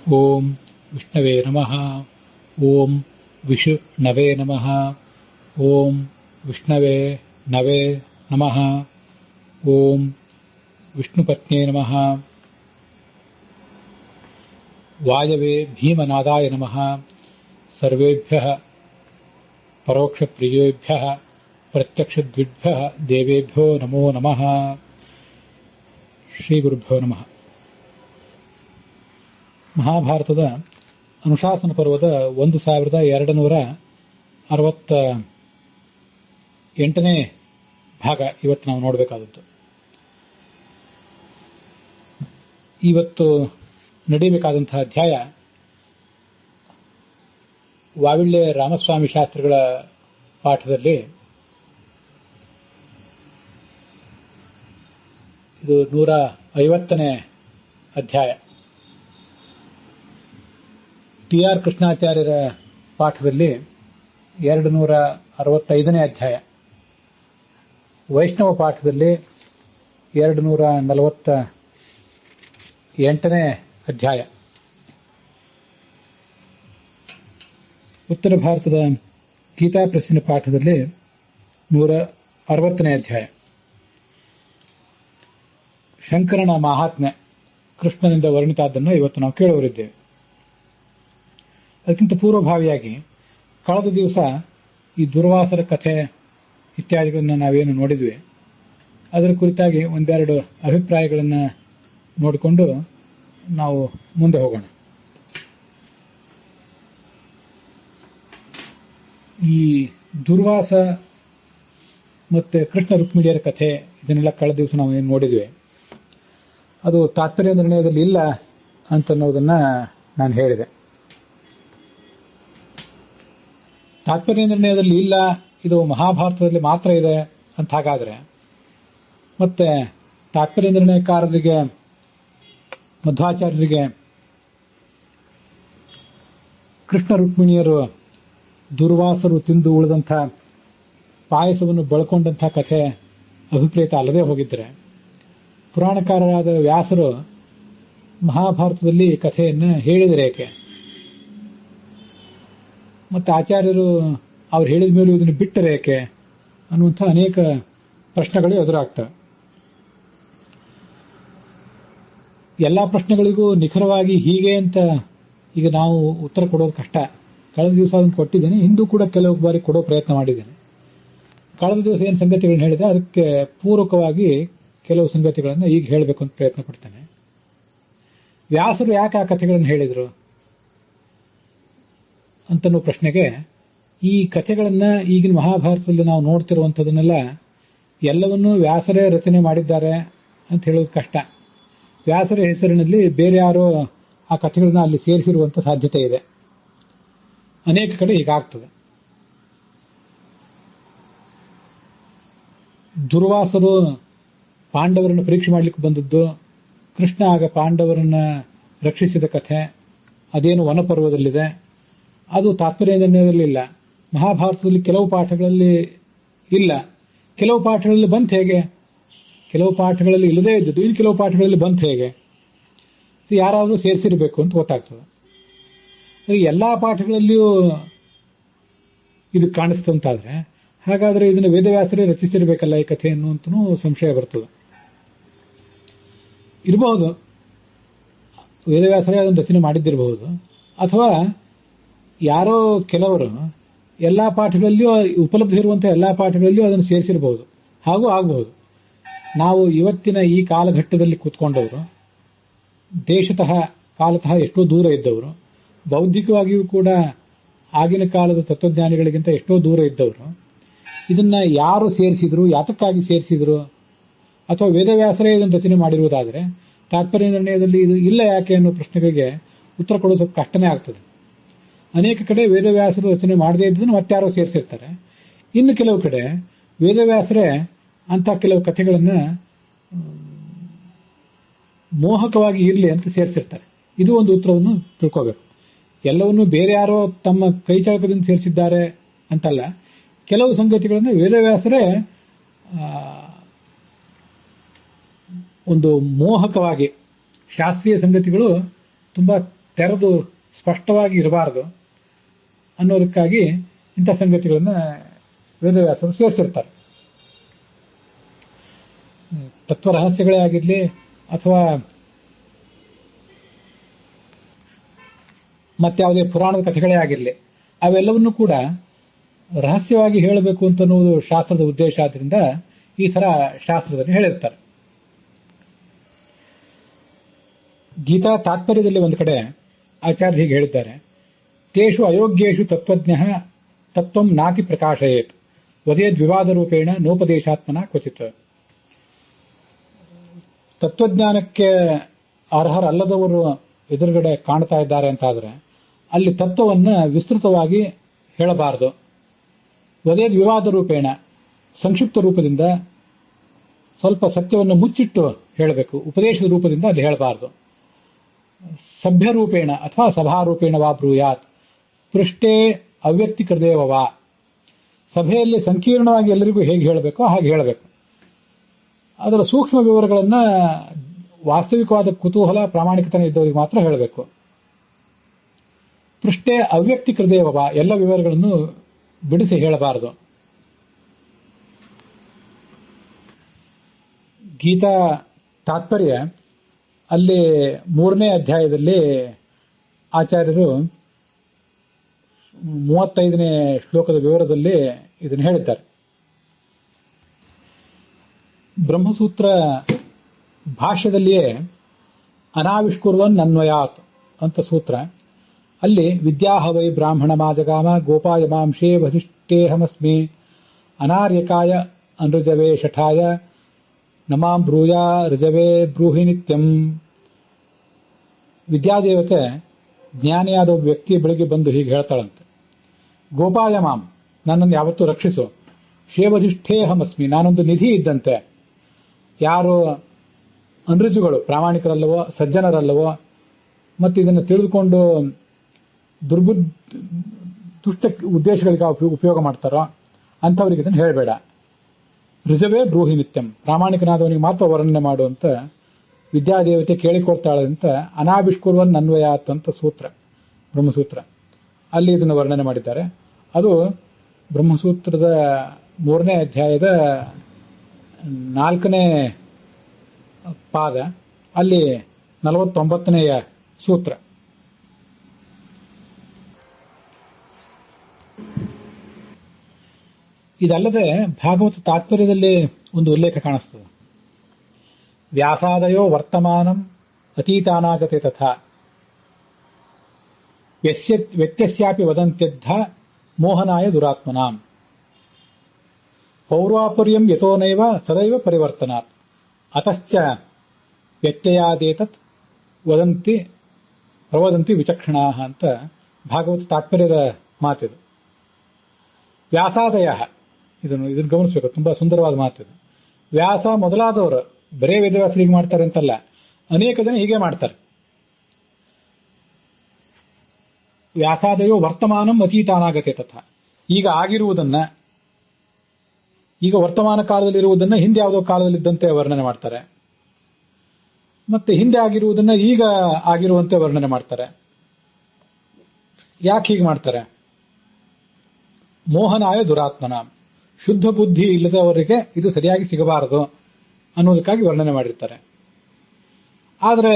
ಓಂ ವಿಷ್ಣವೇ ನಮಃ. ಓಂ ವಿಷ್ಣವೇ ನಮಃ. ಓಂ ವಿಷ್ಣವೇ ನವೇ ನಮಃ. ಓಂ ವಿಷ್ಣುಪತ್ನೇ ನಮಃ. ವಾಯವೇ ಭೀಮನಾದಾಯ ನಮಃ. ಸರ್ವೇಭ್ಯಃ ಪರೋಕ್ಷಪ್ರಿಯೇಭ್ಯಃ ಪ್ರತ್ಯಕ್ಷದ್ವಿಭ್ಯಃ ದೇವೇಭ್ಯೋ ನಮೋ ನಮಃ. ಶ್ರೀ ಗುರುಭ್ಯೋ ನಮಃ. ಮಹಾಭಾರತದ ಅನುಶಾಸನ ಪರ್ವದ 1268ನೇ ಭಾಗ ಇವತ್ತು ನಾವು ನೋಡಬೇಕಾದದ್ದು. ಇವತ್ತು ನಡೆಯಬೇಕಾದಂತಹ ಅಧ್ಯಾಯ ವಾವಿಳ್ಳೆ ರಾಮಸ್ವಾಮಿ ಶಾಸ್ತ್ರಿಗಳ ಪಾಠದಲ್ಲಿ ಇದು 150ನೇ ಅಧ್ಯಾಯ. ಟಿ ಆರ್ ಕೃಷ್ಣಾಚಾರ್ಯರ ಪಾಠದಲ್ಲಿ 265ನೇ ಅಧ್ಯಾಯ. ವೈಷ್ಣವ ಪಾಠದಲ್ಲಿ 248ನೇ ಅಧ್ಯಾಯ. ಉತ್ತರ ಭಾರತದ ಗೀತಾ ಪ್ರೆಸ್ಸಿನ ಪಾಠದಲ್ಲಿ 160ನೇ ಅಧ್ಯಾಯ. ಶಂಕರನ ಮಹಾತ್ಮ್ಯ ಕೃಷ್ಣನಿಂದ ವರ್ಣಿತಾದ್ದನ್ನು ಇವತ್ತು ನಾವು ಕೇಳುವರಿದ್ದೇವೆ. ಅದಕ್ಕಿಂತ ಪೂರ್ವಭಾವಿಯಾಗಿ ಕಳೆದ ದಿವಸ ಈ ದುರ್ವಾಸರ ಕಥೆ ಇತ್ಯಾದಿಗಳನ್ನು ನಾವೇನು ನೋಡಿದ್ವಿ ಅದರ ಕುರಿತಾಗಿ ಒಂದೆರಡು ಅಭಿಪ್ರಾಯಗಳನ್ನು ನೋಡಿಕೊಂಡು ನಾವು ಮುಂದೆ ಹೋಗೋಣ. ಈ ದುರ್ವಾಸ ಮತ್ತೆ ಕೃಷ್ಣ ರುಕ್ಮಿಣಿಯರ ಕಥೆ ಇದನ್ನೆಲ್ಲ ಕಳೆದ ದಿವಸ ನಾವು ಏನು ನೋಡಿದ್ವಿ ಅದು ತಾತ್ಪರ್ಯ ನಿರ್ಣಯದಲ್ಲಿ ಇಲ್ಲ ಅಂತನ್ನೋದನ್ನ ನಾನು ಹೇಳಿದೆ. ತಾತ್ಪರ್ಯ ನಿರ್ಣಯದಲ್ಲಿ ಇಲ್ಲ, ಇದು ಮಹಾಭಾರತದಲ್ಲಿ ಮಾತ್ರ ಇದೆ ಅಂತ ಹಾಗಾದ್ರೆ ಮತ್ತೆ ತಾತ್ಪರ್ಯ ನಿರ್ಣಯಕಾರರಿಗೆ ಮಧ್ವಾಚಾರ್ಯರಿಗೆ ಕೃಷ್ಣ ರುಕ್ಮಿಣಿಯರು ದುರ್ವಾಸರು ತಿಂದು ಉಳಿದಂಥ ಪಾಯಸವನ್ನು ಬಳಕೊಂಡಂಥ ಕಥೆ ಅಭಿಪ್ರೇತ ಅಲ್ಲದೆ ಹೋಗಿದ್ರೆ ಪುರಾಣಕಾರರಾದ ವ್ಯಾಸರು ಮಹಾಭಾರತದಲ್ಲಿ ಕಥೆಯನ್ನು ಹೇಳಿದರೆ ಏಕೆ? ಮತ್ತೆ ಆಚಾರ್ಯರು ಅವ್ರು ಹೇಳಿದ ಮೇಲೂ ಇದನ್ನು ಬಿಟ್ಟರೆ ಏಕೆ ಅನ್ನುವಂಥ ಅನೇಕ ಪ್ರಶ್ನೆಗಳು ಎದುರಾಗ್ತವೆ. ಎಲ್ಲ ಪ್ರಶ್ನೆಗಳಿಗೂ ನಿಖರವಾಗಿ ಹೀಗೆ ಅಂತ ಈಗ ನಾವು ಉತ್ತರ ಕೊಡೋದು ಕಷ್ಟ. ಕಳೆದ ದಿವಸ ಅದನ್ನು ಕೊಟ್ಟಿದ್ದೇನೆ, ಹಿಂದೂ ಕೂಡ ಕೆಲವು ಬಾರಿ ಕೊಡೋ ಪ್ರಯತ್ನ ಮಾಡಿದ್ದೇನೆ. ಕಳೆದ ದಿವಸ ಏನು ಸಂಗತಿಗಳನ್ನು ಹೇಳಿದೆ ಅದಕ್ಕೆ ಪೂರಕವಾಗಿ ಕೆಲವು ಸಂಗತಿಗಳನ್ನು ಈಗ ಹೇಳಬೇಕು ಅಂತ ಪ್ರಯತ್ನ ಪಡ್ತೇನೆ. ವ್ಯಾಸರು ಯಾಕೆ ಆ ಕಥೆಗಳನ್ನು ಹೇಳಿದರು ಅಂತನೋ ಪ್ರಶ್ನೆಗೆ ಈ ಕಥೆಗಳನ್ನ ಈಗಿನ ಮಹಾಭಾರತದಲ್ಲಿ ನಾವು ನೋಡ್ತಿರುವಂಥದನ್ನೆಲ್ಲ ಎಲ್ಲವನ್ನೂ ವ್ಯಾಸರೇ ರಚನೆ ಮಾಡಿದ್ದಾರೆ ಅಂತ ಹೇಳೋದು ಕಷ್ಟ. ವ್ಯಾಸರ ಹೆಸರಿನಲ್ಲಿ ಬೇರೆ ಯಾರೋ ಆ ಕಥೆಗಳನ್ನ ಅಲ್ಲಿ ಸೇರಿಸಿರುವಂಥ ಸಾಧ್ಯತೆ ಇದೆ. ಅನೇಕ ಕಡೆ ಹೀಗಾಗ್ತದೆ. ದುರ್ವಾಸರು ಪಾಂಡವರನ್ನು ಪರೀಕ್ಷೆ ಮಾಡಲಿಕ್ಕೆ ಬಂದದ್ದು, ಕೃಷ್ಣ ಆಗ ಪಾಂಡವರನ್ನ ರಕ್ಷಿಸಿದ ಕಥೆ ಅದೇನು ವನಪರ್ವದಲ್ಲಿದೆ, ಅದು ತಾತ್ಪರ್ಯ ನಿರ್ಣಯದಲ್ಲಿ ಇಲ್ಲ. ಮಹಾಭಾರತದಲ್ಲಿ ಕೆಲವು ಪಾಠಗಳಲ್ಲಿ ಇಲ್ಲ, ಕೆಲವು ಪಾಠಗಳಲ್ಲಿ ಬಂತು ಹೇಗೆ? ಕೆಲವು ಪಾಠಗಳಲ್ಲಿ ಇಲ್ಲದೇ ಇದ್ದದ್ದು ಇನ್ನು ಕೆಲವು ಪಾಠಗಳಲ್ಲಿ ಬಂತು ಹೇಗೆ? ಯಾರಾದರೂ ಸೇರಿಸಿರಬೇಕು ಅಂತ ಗೊತ್ತಾಗ್ತದೆ. ಎಲ್ಲಾ ಪಾಠಗಳಲ್ಲಿಯೂ ಇದು ಕಾಣಿಸ್ತಂತಾದ್ರೆ ಹಾಗಾದ್ರೆ ಇದನ್ನು ವೇದವ್ಯಾಸರೇ ರಚಿಸಿರಬೇಕಲ್ಲ ಈ ಕಥೆಯನ್ನು ಅಂತನೂ ಸಂಶಯ ಬರ್ತದೆ. ಇರಬಹುದು, ವೇದವ್ಯಾಸರೇ ಅದನ್ನು ರಚನೆ ಮಾಡಿದ್ದಿರಬಹುದು, ಅಥವಾ ಯಾರೋ ಕೆಲವರು ಎಲ್ಲಾ ಪಾಠಗಳಲ್ಲಿಯೂ ಉಪಲಬ್ಧ ಇರುವಂತಹ ಎಲ್ಲಾ ಪಾಠಗಳಲ್ಲಿಯೂ ಅದನ್ನು ಸೇರಿಸಿರಬಹುದು. ಹಾಗೂ ಆಗಬಹುದು. ನಾವು ಇವತ್ತಿನ ಈ ಕಾಲಘಟ್ಟದಲ್ಲಿ ಕೂತ್ಕೊಂಡವರು, ದೇಶತಃ ಕಾಲತಃ ಎಷ್ಟೋ ದೂರ ಇದ್ದವರು, ಬೌದ್ಧಿಕವಾಗಿಯೂ ಕೂಡ ಆಗಿನ ಕಾಲದ ತತ್ವಜ್ಞಾನಿಗಳಿಗಿಂತ ಎಷ್ಟೋ ದೂರ ಇದ್ದವರು, ಇದನ್ನ ಯಾರು ಸೇರಿಸಿದ್ರು, ಯಾತಕ್ಕಾಗಿ ಸೇರಿಸಿದ್ರು, ಅಥವಾ ವೇದವ್ಯಾಸರೇ ಇದನ್ನು ರಚನೆ ಮಾಡಿರುವುದಾದರೆ ತಾತ್ಪರ್ಯ ನಿರ್ಣಯದಲ್ಲಿ ಇದು ಇಲ್ಲ ಯಾಕೆ ಅನ್ನೋ ಪ್ರಶ್ನೆಗಳಿಗೆ ಉತ್ತರ ಕೊಡೋದು ಸ್ವಲ್ಪ ಕಷ್ಟನೇ ಆಗ್ತದೆ. ಅನೇಕ ಕಡೆ ವೇದವ್ಯಾಸರು ರಚನೆ ಮಾಡದೇ ಇದ್ದನ್ನು ಮತ್ತಾರೋ ಸೇರಿಸಿರ್ತಾರೆ. ಇನ್ನು ಕೆಲವು ಕಡೆ ವೇದವ್ಯಾಸರೇ ಅಂತ ಕೆಲವು ಕಥೆಗಳನ್ನು ಮೋಹಕವಾಗಿ ಇರಲಿ ಅಂತ ಸೇರಿಸಿರ್ತಾರೆ. ಇದು ಒಂದು ಉತ್ತರವನ್ನು ತಿಳ್ಕೋಬೇಕು. ಎಲ್ಲವನ್ನೂ ಬೇರೆ ಯಾರೋ ತಮ್ಮ ಕೈಚಾಳಕದಿಂದ ಸೇರಿಸಿದ್ದಾರೆ ಅಂತಲ್ಲ, ಕೆಲವು ಸಂಗತಿಗಳನ್ನು ವೇದವ್ಯಾಸರೇ ಒಂದು ಮೋಹಕವಾಗಿ ಶಾಸ್ತ್ರೀಯ ಸಂಗತಿಗಳು ತುಂಬಾ ತೆರೆದು ಸ್ಪಷ್ಟವಾಗಿ ಇರಬಾರದು ಅನ್ನೋದಕ್ಕಾಗಿ ಇಂಥ ಸಂಗತಿಗಳನ್ನು ವೇದವ್ಯಾಸರು ಸೇರಿಸಿರ್ತಾರೆ. ತತ್ವ ರಹಸ್ಯಗಳೇ ಆಗಿರಲಿ ಅಥವಾ ಮತ್ಯಾವುದೇ ಪುರಾಣದ ಕಥೆಗಳೇ ಆಗಿರಲಿ, ಅವೆಲ್ಲವನ್ನೂ ಕೂಡ ರಹಸ್ಯವಾಗಿ ಹೇಳಬೇಕು ಅಂತನ್ನುವುದು ಶಾಸ್ತ್ರದ ಉದ್ದೇಶ. ಆದ್ರಿಂದ ಈ ತರ ಶಾಸ್ತ್ರದಲ್ಲಿ ಹೇಳಿರ್ತಾರೆ. ಗೀತಾ ತಾತ್ಪರ್ಯದಲ್ಲಿ ಒಂದು ಕಡೆ ಆಚಾರ್ಯ ಹೀಗೆ ಹೇಳಿದ್ದಾರೆ, ತೇಷು ಅಯೋಗ್ಯೇಷು ತತ್ವಜ್ಞ ತತ್ವಂ ನಾತಿ ಪ್ರಕಾಶಯೇತ್ ವದೇದ್ ವಿವಾದ ರೂಪೇಣ ನೋಪದೇಶಾತ್ಮನ ಕ್ವಚಿತ್. ತತ್ವಜ್ಞಾನಕ್ಕೆ ಅರ್ಹರಲ್ಲದವರು ಎದುರುಗಡೆ ಕಾಣ್ತಾ ಇದ್ದಾರೆ ಅಂತಾದ್ರೆ ಅಲ್ಲಿ ತತ್ವವನ್ನು ವಿಸ್ತೃತವಾಗಿ ಹೇಳಬಾರದು. ವದೇದ್ ವಿವಾದ ರೂಪೇಣ, ಸಂಕ್ಷಿಪ್ತ ರೂಪದಿಂದ ಸ್ವಲ್ಪ ಸತ್ಯವನ್ನು ಮುಚ್ಚಿಟ್ಟು ಹೇಳಬೇಕು. ಉಪದೇಶದ ರೂಪದಿಂದ ಅದು ಹೇಳಬಾರದು. ಸಭ್ಯ ರೂಪೇಣ ಅಥವಾ ಸಭಾರೂಪೇಣ ವಾ ಬ್ರೂಯಾತ್, ಪೃಷ್ಠೇ ಅವ್ಯಕ್ತಿಕೃದೇವ, ಸಭೆಯಲ್ಲಿ ಸಂಕೀರ್ಣವಾಗಿ ಎಲ್ಲರಿಗೂ ಹೇಗೆ ಹೇಳಬೇಕೋ ಹಾಗೆ ಹೇಳಬೇಕು. ಅದರ ಸೂಕ್ಷ್ಮ ವಿವರಗಳನ್ನು ವಾಸ್ತವಿಕವಾದ ಕುತೂಹಲ ಪ್ರಾಮಾಣಿಕತನ ಇದ್ದವರಿಗೆ ಮಾತ್ರ ಹೇಳಬೇಕು. ಪೃಷ್ಠೇ ಅವ್ಯಕ್ತಿಕೃದೇವ, ಎಲ್ಲ ವಿವರಗಳನ್ನು ಬಿಡಿಸಿ ಹೇಳಬಾರದು. ಗೀತಾ ತಾತ್ಪರ್ಯ ಅಲ್ಲಿ 3ನೇ ಅಧ್ಯಾಯದಲ್ಲಿ ಆಚಾರ್ಯರು 35ನೇ ಶ್ಲೋಕದ ವಿವರದಲ್ಲಿ ಇದನ್ನು ಹೇಳಿದ್ದಾರೆ. ಬ್ರಹ್ಮಸೂತ್ರ ಭಾಷ್ಯದಲ್ಲಿಯೇ ಅನಾವಿಷ್ಕುರ್ವನ್ ಅನ್ವಯಾತ್ ಅಂತ ಸೂತ್ರ. ಅಲ್ಲಿ ವಿದ್ಯಾಹವೈ ಬ್ರಾಹ್ಮಣ ಮಾಜಗಾಮ ಗೋಪಾಯ ಮಾಂಶೇ ವಸಿಷ್ಠೇಹಮಸ್ಮಿ ಅನಾರ್ಯಕಾಯ ಅನೃಜವೇ ಶಠಾಯ ನಮಾಂ ಬ್ರೂಯಾ ಋಜವೇ ಬ್ರೂಹಿ ನಿತ್ಯಂ. ವಿದ್ಯಾದೇವತೆ ಜ್ಞಾನಿಯಾದ ಒಬ್ಬ ವ್ಯಕ್ತಿ ಬೆಳಿಗ್ಗೆ ಬಂದು ಹೀಗೆ ಹೇಳ್ತಾಳಂತೆ, ಗೋಪಾಯ ಮಾಂ, ನನ್ನನ್ನು ಯಾವತ್ತೂ ರಕ್ಷಿಸು. ಶೇವಧಿಷ್ಠೇಹಮಸ್ಮಿ, ನಾನೊಂದು ನಿಧಿ ಇದ್ದಂತೆ. ಯಾರು ಅನೃಜುಗಳು, ಪ್ರಾಮಾಣಿಕರಲ್ಲವೋ ಸಜ್ಜನರಲ್ಲವೋ ಮತ್ತು ಇದನ್ನು ತಿಳಿದುಕೊಂಡು ದುಷ್ಟ ಉದ್ದೇಶಗಳಿಗೆ ಉಪಯೋಗ ಮಾಡ್ತಾರೋ ಅಂಥವ್ರಿಗೆ ಇದನ್ನು ಹೇಳಬೇಡ. ಋಜವೇ ಬ್ರೂಹಿ ನಿತ್ಯಂ, ಪ್ರಾಮಾಣಿಕನಾದವನಿಗೆ ಮಾತ್ರ ವರ್ಣನೆ ಮಾಡುವಂತ ವಿದ್ಯಾದೇವತೆ ಕೇಳಿಕೊಡ್ತಾಳೆ ಅಂತ ಅನಾವಿಷ್ಕುರ್ವನ್ ಅನ್ವಯಾತ್ ಅಂತ ಸೂತ್ರ, ಬ್ರಹ್ಮಸೂತ್ರ. ಅಲ್ಲಿ ಇದನ್ನು ವರ್ಣನೆ ಮಾಡಿದ್ದಾರೆ. ಅದು ಬ್ರಹ್ಮಸೂತ್ರದ 3ನೇ ಅಧ್ಯಾಯದ 4ನೇ ಪಾದ, ಅಲ್ಲಿ 49ನೆಯ ಸೂತ್ರ. ಇದಲ್ಲದೆ ಭಾಗವತ ತಾತ್ಪರ್ಯದಲ್ಲಿ ಒಂದು ಉಲ್ಲೇಖ ಕಾಣಿಸ್ತದೆ. ವ್ಯಾಸಾದಯೋ ವರ್ತಮಾನಂ ಅತೀತಾನಾಗತೆ ತಥಾ ವ್ಯತ್ಯಸ್ಯಾಪಿ ವದಂತ್ಯದ್ಧ ಮೋಹನಾಯ ದುರಾತ್ಮನಾಂ ಪೌರ್ವಾಪರ್ಯಂ ಯತೋನೈವ ಸದೈವ ಪರಿವರ್ತನಾತ್ ಅತಶ್ಚ ವ್ಯತ್ಯಯಾದೇತತ್ ಪ್ರವದಂತಿ ವಿಚಕ್ಷಣಾಃ ಅಂತ ಭಾಗವತ ತಾತ್ಪರ್ಯದ ಮಾತಿದು. ವ್ಯಾಸಾದಯ, ಇದನ್ನು ಗಮನಿಸಬೇಕು, ತುಂಬಾ ಸುಂದರವಾದ ಮಾತಿದು. ವ್ಯಾಸ ಮೊದಲಾದವರು ಬರೇ ವೇದವ್ಯಾಸರಿಗೆ ಮಾಡ್ತಾರೆ ಅಂತಲ್ಲ, ಅನೇಕ ಜನ ಹೀಗೆ ಮಾಡ್ತಾರೆ. ವ್ಯಾಸಾದಯೋ ವರ್ತಮಾನಂ ಅತೀತಾನಾಗತೆ ತಥಾ, ಈಗ ಆಗಿರುವುದನ್ನ, ಈಗ ವರ್ತಮಾನ ಕಾಲದಲ್ಲಿರುವುದನ್ನ ಹಿಂದೆ ಯಾವುದೋ ಕಾಲದಲ್ಲಿದ್ದಂತೆ ವರ್ಣನೆ ಮಾಡ್ತಾರೆ, ಮತ್ತೆ ಹಿಂದೆ ಆಗಿರುವುದನ್ನ ಈಗ ಆಗಿರುವಂತೆ ವರ್ಣನೆ ಮಾಡ್ತಾರೆ. ಯಾಕೆ ಹೀಗೆ ಮಾಡ್ತಾರೆ? ಮೋಹನಾಯ ದುರಾತ್ಮನ, ಶುದ್ಧ ಬುದ್ಧಿ ಇಲ್ಲದವರಿಗೆ ಇದು ಸರಿಯಾಗಿ ಸಿಗಬಾರದು ಅನ್ನೋದಕ್ಕಾಗಿ ವರ್ಣನೆ ಮಾಡಿರ್ತಾರೆ. ಆದರೆ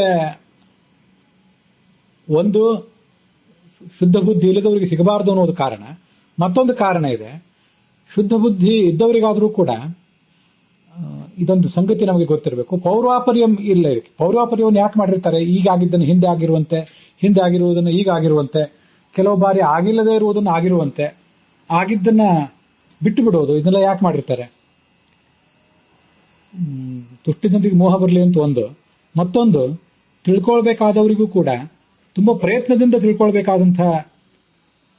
ಒಂದು ಶುದ್ಧ ಬುದ್ಧಿ ಇಲ್ಲದವರಿಗೆ ಸಿಗಬಾರದು ಅನ್ನೋದು ಕಾರಣ. ಮತ್ತೊಂದು ಕಾರಣ ಇದೆ, ಶುದ್ಧ ಬುದ್ಧಿ ಇದ್ದವರಿಗಾದರೂ ಕೂಡ ಇದೊಂದು ಸಂಗತಿ ನಮಗೆ ಗೊತ್ತಿರಬೇಕು, ಪೌರ್ವಾಪರ್ಯಂ ಇಲ್ಲ. ಇದಕ್ಕೆ ಪೌರ್ವಾಪರ್ಯವನ್ನು ಯಾಕೆ ಮಾಡಿರ್ತಾರೆ? ಈಗ ಆಗಿದ್ದನ್ನು ಹಿಂದೆ ಆಗಿರುವಂತೆ, ಹಿಂದೆ ಆಗಿರುವುದನ್ನು ಈಗ ಆಗಿರುವಂತೆ, ಕೆಲವು ಬಾರಿ ಆಗಿಲ್ಲದೆ ಇರುವುದನ್ನು ಆಗಿರುವಂತೆ, ಆಗಿದ್ದನ್ನ ಬಿಟ್ಟು ಬಿಡೋದು, ಇದನ್ನೆಲ್ಲ ಯಾಕೆ ಮಾಡಿರ್ತಾರೆ? ತುಷ್ಟಿದಂತಿಗೆ ಮೋಹ ಬರಲಿ ಅಂತ ಒಂದು. ಮತ್ತೊಂದು, ತಿಳ್ಕೊಳ್ಬೇಕಾದವರಿಗೂ ಕೂಡ ತುಂಬಾ ಪ್ರಯತ್ನದಿಂದ ತಿಳ್ಕೊಳ್ಬೇಕಾದಂತಹ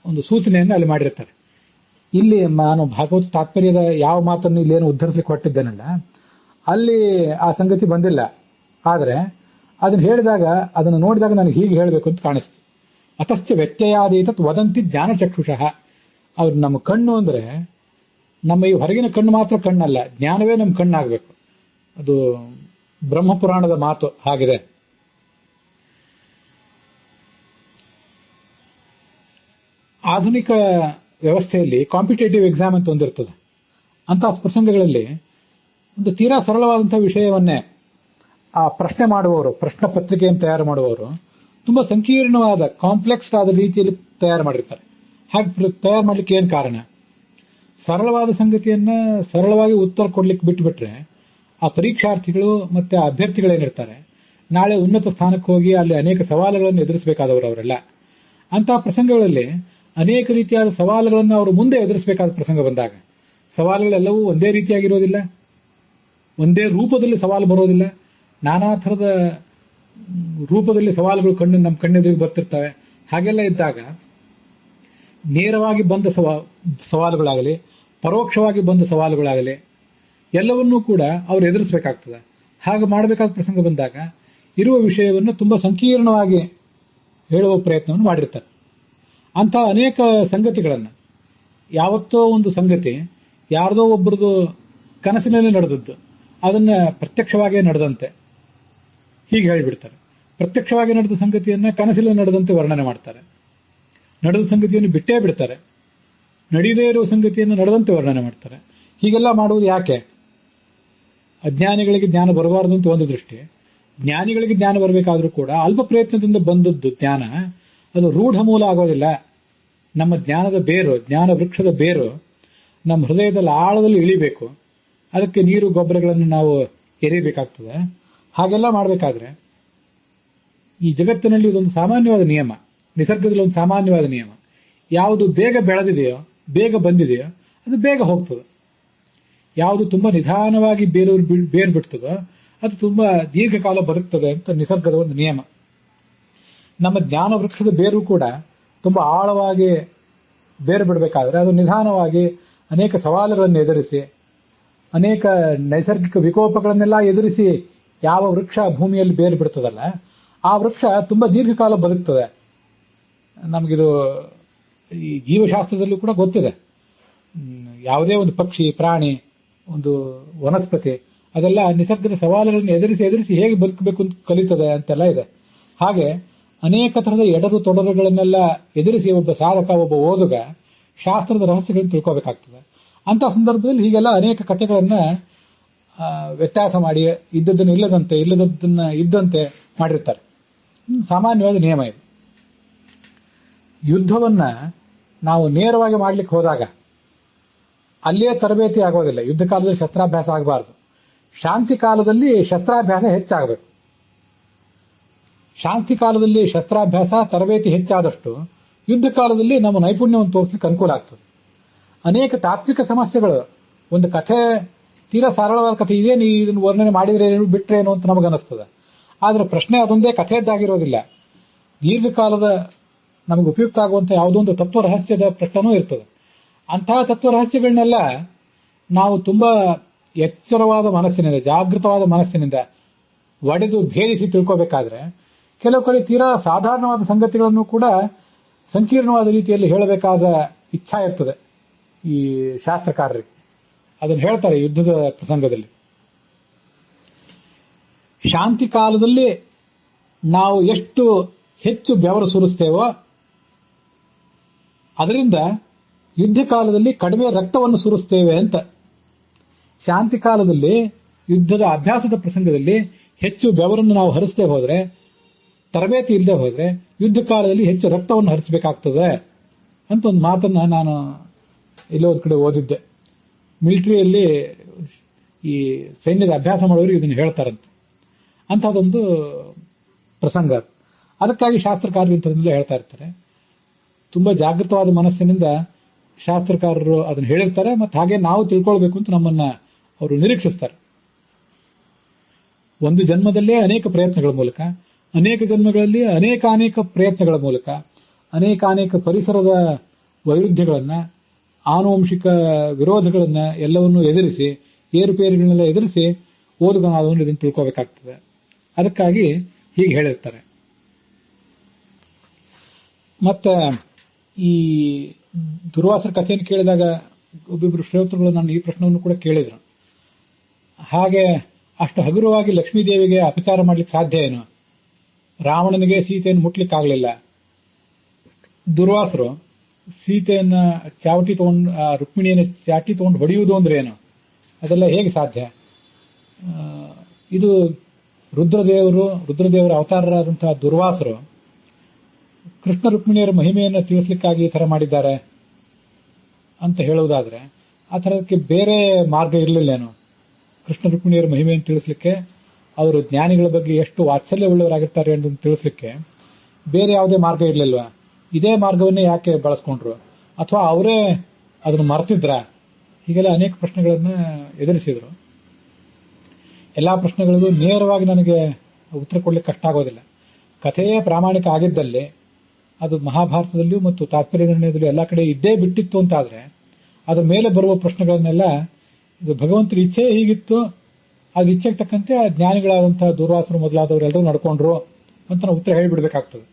ಒಂದು ಸೂಚನೆಯನ್ನು ಅಲ್ಲಿ ಮಾಡಿರ್ತಾರೆ. ಇಲ್ಲಿ ನಾನು ಭಾಗವತ ತಾತ್ಪರ್ಯದ ಯಾವ ಮಾತನ್ನು ಇಲ್ಲೇನು ಉದ್ಧರಿಸಲಿಕ್ಕೆ ಹೊರಟಿದ್ದೇನಲ್ಲ, ಅಲ್ಲಿ ಆ ಸಂಗತಿ ಬಂದಿಲ್ಲ. ಆದರೆ ಅದನ್ನು ಹೇಳಿದಾಗ, ಅದನ್ನು ನೋಡಿದಾಗ ನನಗೆ ಹೀಗೆ ಹೇಳಬೇಕು ಅಂತ ಕಾಣಿಸ್ತು. ಅತಶ್ಚ ವ್ಯತ್ಯಯಾದೀತತ್ ವದಂತಿ ಜ್ಞಾನಚಕ್ಷುಷಃ. ಅವ್ರು ನಮ್ಮ ಕಣ್ಣು ಅಂದ್ರೆ ನಮ್ಮ ಈ ಹೊರಗಿನ ಕಣ್ಣು ಮಾತ್ರ ಕಣ್ಣಲ್ಲ, ಜ್ಞಾನವೇ ನಮ್ಮ ಕಣ್ಣಾಗಬೇಕು. ಅದು ಬ್ರಹ್ಮಪುರಾಣದ ಮಾತು ಹಾಗಿದೆ. ಆಧುನಿಕ ವ್ಯವಸ್ಥೆಯಲ್ಲಿ ಕಾಂಪಿಟೇಟಿವ್ ಎಕ್ಸಾಮ್ ಅಂತ ಒಂದಿರ್ತದೆ. ಅಂತಹ ಪ್ರಸಂಗಗಳಲ್ಲಿ ಒಂದು ತೀರಾ ಸರಳವಾದಂತಹ ವಿಷಯವನ್ನೇ ಆ ಪ್ರಶ್ನೆ ಮಾಡುವವರು, ಪ್ರಶ್ನೆ ಪತ್ರಿಕೆಯನ್ನು ತಯಾರು ಮಾಡುವವರು ತುಂಬಾ ಸಂಕೀರ್ಣವಾದ ಕಾಂಪ್ಲೆಕ್ಸ್ ಆದ ರೀತಿಯಲ್ಲಿ ತಯಾರು ಮಾಡಿರ್ತಾರೆ. ಹಾಗೆ ತಯಾರು ಮಾಡ್ಲಿಕ್ಕೆ ಏನು ಕಾರಣ? ಸರಳವಾದ ಸಂಗತಿಯನ್ನ ಸರಳವಾಗಿ ಉತ್ತರ ಕೊಡ್ಲಿಕ್ಕೆ ಬಿಟ್ಟುಬಿಟ್ರೆ ಆ ಪರೀಕ್ಷಾರ್ಥಿಗಳು ಮತ್ತೆ ಆ ಅಭ್ಯರ್ಥಿಗಳೇನಿರ್ತಾರೆ ನಾಳೆ ಉನ್ನತ ಸ್ಥಾನಕ್ಕೆ ಹೋಗಿ ಅಲ್ಲಿ ಅನೇಕ ಸವಾಲುಗಳನ್ನು ಎದುರಿಸಬೇಕಾದವರು ಅವರೆಲ್ಲ. ಅಂತಹ ಪ್ರಸಂಗಗಳಲ್ಲಿ ಅನೇಕ ರೀತಿಯಾದ ಸವಾಲುಗಳನ್ನು ಅವರು ಮುಂದೆ ಎದುರಿಸಬೇಕಾದ ಪ್ರಸಂಗ ಬಂದಾಗ ಸವಾಲುಗಳೆಲ್ಲವೂ ಒಂದೇ ರೀತಿಯಾಗಿರೋದಿಲ್ಲ, ಒಂದೇ ರೂಪದಲ್ಲಿ ಸವಾಲು ಬರೋದಿಲ್ಲ. ನಾನಾ ಥರದ ರೂಪದಲ್ಲಿ ಸವಾಲುಗಳು ನಮ್ಮ ಕಣ್ಣೆದುರಿಗೆ ಬರ್ತಿರ್ತವೆ. ಹಾಗೆಲ್ಲ ಇದ್ದಾಗ ನೇರವಾಗಿ ಬಂದ ಸವಾಲುಗಳಾಗಲಿ ಪರೋಕ್ಷವಾಗಿ ಬಂದ ಸವಾಲುಗಳಾಗಲಿ ಎಲ್ಲವನ್ನೂ ಕೂಡ ಅವರು ಎದುರಿಸಬೇಕಾಗ್ತದೆ. ಹಾಗೆ ಮಾಡಬೇಕಾದ ಪ್ರಸಂಗ ಬಂದಾಗ ಇರುವ ವಿಷಯವನ್ನು ತುಂಬಾ ಸಂಕೀರ್ಣವಾಗಿ ಹೇಳುವ ಪ್ರಯತ್ನವನ್ನು ಮಾಡಿರ್ತಾರೆ. ಅಂತಹ ಅನೇಕ ಸಂಗತಿಗಳನ್ನು, ಯಾವತ್ತೋ ಒಂದು ಸಂಗತಿ ಯಾರದೋ ಒಬ್ಬರದು ಕನಸಿನಲ್ಲಿ ನಡೆದದ್ದು ಅದನ್ನ ಪ್ರತ್ಯಕ್ಷವಾಗಿ ನಡೆದಂತೆ ಹೀಗೆ ಹೇಳಿಬಿಡ್ತಾರೆ. ಪ್ರತ್ಯಕ್ಷವಾಗಿ ನಡೆದ ಸಂಗತಿಯನ್ನ ಕನಸಿನಲ್ಲಿ ನಡೆದಂತೆ ವರ್ಣನೆ ಮಾಡ್ತಾರೆ. ನಡೆದ ಸಂಗತಿಯನ್ನು ಬಿಟ್ಟೇ ಬಿಡ್ತಾರೆ. ನಡೆಯದೇ ಇರುವ ಸಂಗತಿಯನ್ನು ನಡೆದಂತೆ ವರ್ಣನೆ ಮಾಡ್ತಾರೆ. ಹೀಗೆಲ್ಲ ಮಾಡುವುದು ಯಾಕೆ? ಅಜ್ಞಾನಿಗಳಿಗೆ ಜ್ಞಾನ ಬರಬಾರದು ಅಂತ ಒಂದು ದೃಷ್ಟಿ, ಜ್ಞಾನಿಗಳಿಗೆ ಜ್ಞಾನ ಬರಬೇಕಾದ್ರೂ ಕೂಡ ಅಲ್ಪ ಪ್ರಯತ್ನದಿಂದ ಬಂದದ್ದು ಜ್ಞಾನ ಅದು ರೂಢ ಮೂಲ ಆಗೋದಿಲ್ಲ. ನಮ್ಮ ಜ್ಞಾನದ ಬೇರು, ಜ್ಞಾನ ವೃಕ್ಷದ ಬೇರು ನಮ್ಮ ಹೃದಯದಲ್ಲಿ ಆಳದಲ್ಲಿ ಇಳಿಬೇಕು. ಅದಕ್ಕೆ ನೀರು ಗೊಬ್ಬರಗಳನ್ನು ನಾವು ಎರಿಬೇಕಾಗ್ತದೆ. ಹಾಗೆಲ್ಲ ಮಾಡಬೇಕಾದ್ರೆ ಈ ಜಗತ್ತಿನಲ್ಲಿ ಇದೊಂದು ಸಾಮಾನ್ಯವಾದ ನಿಯಮ, ನಿಸರ್ಗದಲ್ಲಿ ಒಂದು ಸಾಮಾನ್ಯವಾದ ನಿಯಮ. ಯಾವುದು ಬೇಗ ಬೆಳೆದಿದೆಯೋ, ಬೇಗ ಬಂದಿದೆಯೋ ಅದು ಬೇಗ ಹೋಗ್ತದೆ. ಯಾವುದು ತುಂಬಾ ನಿಧಾನವಾಗಿ ಬೇರು ಬಿಡ್ತದೋ ಅದು ತುಂಬಾ ದೀರ್ಘಕಾಲ ಬರುತ್ತದೆ ಅಂತ ನಿಸರ್ಗದ ಒಂದು ನಿಯಮ. ನಮ್ಮ ಜ್ಞಾನ ವೃಕ್ಷದ ಬೇರು ಕೂಡ ತುಂಬಾ ಆಳವಾಗಿ ಬೇರು ಬಿಡಬೇಕಾದ್ರೆ ಅದು ನಿಧಾನವಾಗಿ ಅನೇಕ ಸವಾಲುಗಳನ್ನು ಎದುರಿಸಿ, ಅನೇಕ ನೈಸರ್ಗಿಕ ವಿಕೋಪಗಳನ್ನೆಲ್ಲ ಎದುರಿಸಿ ಯಾವ ವೃಕ್ಷ ಭೂಮಿಯಲ್ಲಿ ಬೇರು ಬಿಡ್ತದಲ್ಲ ಆ ವೃಕ್ಷ ತುಂಬಾ ದೀರ್ಘಕಾಲ ಬದುಕ್ತದೆ. ನಮಗಿದು ಈ ಜೀವಶಾಸ್ತ್ರದಲ್ಲೂ ಕೂಡ ಗೊತ್ತಿದೆ. ಯಾವುದೇ ಒಂದು ಪಕ್ಷಿ, ಪ್ರಾಣಿ, ಒಂದು ವನಸ್ಪತಿ ಅದೆಲ್ಲ ನಿಸರ್ಗದ ಸವಾಲುಗಳನ್ನು ಎದುರಿಸಿ ಹೇಗೆ ಬದುಕಬೇಕು ಅಂತ ಕಲಿತದೆ ಅಂತೆಲ್ಲ ಇದೆ. ಹಾಗೆ ಅನೇಕ ತರಹದ ಎಡರು ತೊಡರುಗಳನ್ನೆಲ್ಲ ಎದುರಿಸಿ ಒಬ್ಬ ಸಾಧಕ, ಒಬ್ಬ ಓದುಗ ಶಾಸ್ತ್ರದ ರಹಸ್ಯಗಳನ್ನು ತಿಳ್ಕೋಬೇಕಾಗ್ತದೆ. ಅಂತ ಸಂದರ್ಭದಲ್ಲಿ ಹೀಗೆಲ್ಲ ಅನೇಕ ಕಥೆಗಳನ್ನ ವ್ಯತ್ಯಾಸ ಮಾಡಿ ಇದ್ದದ್ದನ್ನು ಇಲ್ಲದಂತೆ, ಇಲ್ಲದದ್ದನ್ನ ಇದ್ದಂತೆ ಮಾಡಿರ್ತಾರೆ. ಸಾಮಾನ್ಯವಾದ ನಿಯಮ ಇದು. ಯುದ್ಧವನ್ನ ನಾವು ನೇರವಾಗಿ ಮಾಡ್ಲಿಕ್ಕೆ ಹೋದಾಗ ಅಲ್ಲಿಯೇ ತರಬೇತಿ ಆಗೋದಿಲ್ಲ. ಯುದ್ಧ ಕಾಲದಲ್ಲಿ ಶಸ್ತ್ರಾಭ್ಯಾಸ ಆಗಬಾರದು. ಶಾಂತಿ ಕಾಲದಲ್ಲಿ ಶಸ್ತ್ರಾಭ್ಯಾಸ ಹೆಚ್ಚಾಗಬೇಕು. ಶಾಂತಿ ಕಾಲದಲ್ಲಿ ಶಸ್ತ್ರಾಭ್ಯಾಸ ತರಬೇತಿ ಹೆಚ್ಚಾದಷ್ಟು ಯುದ್ಧ ಕಾಲದಲ್ಲಿ ನಮ್ಮ ನೈಪುಣ್ಯವನ್ನು ತೋರಿಸಲಿಕ್ಕೆ ಅನುಕೂಲ ಆಗ್ತದೆ. ಅನೇಕ ತಾತ್ವಿಕ ಸಮಸ್ಯೆಗಳು, ಒಂದು ಕಥೆ ತೀರಾ ಸರಳವಾದ ಕಥೆ ಇದೇನು, ಇದನ್ನು ವರ್ಣನೆ ಮಾಡಿದ್ರೆ ಬಿಟ್ರೇನು ಅಂತ ನಮಗನಿಸ್ತದೆ. ಆದರೆ ಪ್ರಶ್ನೆ ಅದೊಂದೇ ಕಥೆಯದ್ದಾಗಿರೋದಿಲ್ಲ. ದೀರ್ಘಕಾಲದ ನಮಗೆ ಉಪಯುಕ್ತ ಆಗುವಂತಹ ಯಾವುದೋ ಒಂದು ತತ್ವ ರಹಸ್ಯದ ಪ್ರಶ್ನೆನೂ ಇರ್ತದೆ. ಅಂತಹ ತತ್ವ ರಹಸ್ಯಗಳನ್ನೆಲ್ಲ ನಾವು ತುಂಬಾ ಎಚ್ಚರವಾದ ಮನಸ್ಸಿನಿಂದ, ಜಾಗೃತವಾದ ಮನಸ್ಸಿನಿಂದ ಒಡೆದು ಭೇದಿಸಿ ತಿಳ್ಕೋಬೇಕಾದ್ರೆ ಕೆಲವು ಕಡೆ ತೀರಾ ಸಾಧಾರಣವಾದ ಸಂಗತಿಗಳನ್ನು ಕೂಡ ಸಂಕೀರ್ಣವಾದ ರೀತಿಯಲ್ಲಿ ಹೇಳಬೇಕಾದ ಇಚ್ಛಾ ಇರ್ತದೆ ಈ ಶಾಸ್ತ್ರಕಾರರಿಗೆ. ಅದನ್ನು ಹೇಳ್ತಾರೆ ಯುದ್ಧದ ಪ್ರಸಂಗದಲ್ಲಿ. ಶಾಂತಿ ಕಾಲದಲ್ಲಿ ನಾವು ಎಷ್ಟು ಹೆಚ್ಚು ಬೆವರು ಸುರಿಸ್ತೇವೋ ಅದರಿಂದ ಯುದ್ಧ ಕಾಲದಲ್ಲಿ ಕಡಿಮೆ ರಕ್ತವನ್ನು ಸುರಿಸ್ತೇವೆ ಅಂತ. ಶಾಂತಿ ಕಾಲದಲ್ಲಿ ಯುದ್ಧದ ಅಭ್ಯಾಸದ ಪ್ರಸಂಗದಲ್ಲಿ ಹೆಚ್ಚು ಬೆವರನ್ನು ನಾವು ಹರಿಸದೆ ಹೋದ್ರೆ, ತರಬೇತಿ ಇಲ್ಲದೆ ಹೋದ್ರೆ ಯುದ್ಧ ಕಾಲದಲ್ಲಿ ಹೆಚ್ಚು ರಕ್ತವನ್ನು ಹರಿಸಬೇಕಾಗ್ತದೆ ಅಂತ ಒಂದು ಮಾತನ್ನ ನಾನು ಎಲ್ಲೋ ಒಂದು ಕಡೆ ಓದಿದ್ದೆ. ಮಿಲಿಟರಿಯಲ್ಲಿ ಈ ಸೈನ್ಯದ ಅಭ್ಯಾಸ ಮಾಡೋರು ಇದನ್ನು ಹೇಳ್ತಾರಂತೆ. ಅಂಥದ್ದೊಂದು ಪ್ರಸಂಗ. ಅದಕ್ಕಾಗಿ ಶಾಸ್ತ್ರಕಾರರು ಇಂಥದ್ದನ್ನೆಲ್ಲ ಹೇಳ್ತಾ ಇರ್ತಾರೆ. ತುಂಬಾ ಜಾಗೃತವಾದ ಮನಸ್ಸಿನಿಂದ ಶಾಸ್ತ್ರಕಾರರು ಅದನ್ನು ಹೇಳಿರ್ತಾರೆ. ಮತ್ತು ಹಾಗೆ ನಾವು ತಿಳ್ಕೊಳ್ಬೇಕು ಅಂತ ನಮ್ಮನ್ನ ಅವರು ನಿರೀಕ್ಷಿಸ್ತಾರೆ. ಒಂದು ಜನ್ಮದಲ್ಲೇ ಅನೇಕ ಪ್ರಯತ್ನಗಳ ಮೂಲಕ, ಅನೇಕ ಜನ್ಮಗಳಲ್ಲಿ ಅನೇಕ ಪ್ರಯತ್ನಗಳ ಮೂಲಕ, ಅನೇಕ ಪರಿಸರದ ವೈರುಧ್ಯಗಳನ್ನ, ಆನುವಂಶಿಕ ವಿರೋಧಗಳನ್ನ ಎಲ್ಲವನ್ನೂ ಎದುರಿಸಿ, ಏರುಪೇರುಗಳನ್ನೆಲ್ಲ ಎದುರಿಸಿ ಓದುಗನಾದವನು ಇದನ್ನು ತಿಳ್ಕೋಬೇಕಾಗ್ತದೆ. ಅದಕ್ಕಾಗಿ ಹೀಗೆ ಹೇಳಿರ್ತಾರೆ. ಮತ್ತೆ ಈ ದುರ್ವಾಸರ ಕಥೆಯನ್ನು ಕೇಳಿದಾಗ ಒಬ್ಬಿಬ್ರು ಶ್ರೋತೃಗಳು ನಾನು ಈ ಪ್ರಶ್ನವನ್ನು ಕೂಡ ಕೇಳಿದ್ರು. ಹಾಗೆ ಅಷ್ಟು ಹಗುರವಾಗಿ ಲಕ್ಷ್ಮೀದೇವಿಗೆ ಅಪಚಾರ ಮಾಡ್ಲಿಕ್ಕೆ ಸಾಧ್ಯ ಏನು? ರಾವಣನಿಗೆ ಸೀತೆಯನ್ನು ಮುಟ್ಲಿಕ್ಕಾಗಲಿಲ್ಲ. ದುರ್ವಾಸರು ಸೀತೆಯನ್ನ ಚಾವಟಿ ತಗೊಂಡು ರುಕ್ಮಿಣಿಯನ್ನ ಚಾಟಿ ತಗೊಂಡು ಹೊಡೆಯುವುದು ಅಂದ್ರೆ ಏನು? ಅದೆಲ್ಲ ಹೇಗೆ ಸಾಧ್ಯ? ಇದು ರುದ್ರದೇವರ ಅವತಾರರಾದಂತಹ ದುರ್ವಾಸರು ಕೃಷ್ಣ ರುಕ್ಮಿಣಿಯರ ಮಹಿಮೆಯನ್ನು ತಿಳಿಸ್ಲಿಕ್ಕಾಗಿ ಈ ತರ ಮಾಡಿದ್ದಾರೆ ಅಂತ ಹೇಳುವುದಾದ್ರೆ ಆ ಥರಕ್ಕೆ ಬೇರೆ ಮಾರ್ಗ ಇರಲಿಲ್ಲೇನು? ಕೃಷ್ಣ ರುಕ್ಮಿಣಿಯರ ಮಹಿಮೆಯನ್ನು ತಿಳಿಸ್ಲಿಕ್ಕೆ, ಅವರು ಜ್ಞಾನಿಗಳ ಬಗ್ಗೆ ಎಷ್ಟು ವಾತ್ಸಲ್ಯ ಉಳ್ಳವರಾಗಿರ್ತಾರೆ ಅಂತ ತಿಳಿಸ್ಲಿಕ್ಕೆ ಬೇರೆ ಯಾವುದೇ ಮಾರ್ಗ ಇರಲಿಲ್ವಾ? ಇದೇ ಮಾರ್ಗವನ್ನೇ ಯಾಕೆ ಬಳಸ್ಕೊಂಡ್ರು? ಅಥವಾ ಅವರೇ ಅದನ್ನು ಮರ್ತಿದ್ರ? ಹೀಗೆಲ್ಲ ಅನೇಕ ಪ್ರಶ್ನೆಗಳನ್ನ ಎದುರಿಸಿದ್ರು. ಎಲ್ಲಾ ಪ್ರಶ್ನೆಗಳಿಗೂ ನೇರವಾಗಿ ನನಗೆ ಉತ್ತರ ಕೊಡ್ಲಿಕ್ಕೆ ಕಷ್ಟ ಆಗೋದಿಲ್ಲ. ಕಥೆಯೇ ಪ್ರಾಮಾಣಿಕ ಆಗಿದ್ದಲ್ಲಿ ಅದು ಮಹಾಭಾರತದಲ್ಲಿಯೂ ಮತ್ತು ತಾತ್ಪರ್ಯ ನಿರ್ಣಯದಲ್ಲೂ ಎಲ್ಲ ಕಡೆ ಇದ್ದೇ ಬಿಟ್ಟಿತ್ತು ಅಂತಾದ್ರೆ ಅದರ ಮೇಲೆ ಬರುವ ಪ್ರಶ್ನೆಗಳನ್ನೆಲ್ಲ ಇದು ಭಗವಂತನ ಇಚ್ಛೆ ಹೀಗಿತ್ತು, ಅದು ಇಚ್ಛೆಗೆ ತಕ್ಕಂತೆ ಆ ಜ್ಞಾನಿಗಳಾದಂತಹ ದುರ್ವಾಸರು ಮೊದಲಾದವರೆಲ್ಲರೂ ನಡ್ಕೊಂಡ್ರು ಅಂತ ನಾವು ಉತ್ತರ ಹೇಳಿಬಿಡ್ಬೇಕಾಗ್ತದೆ.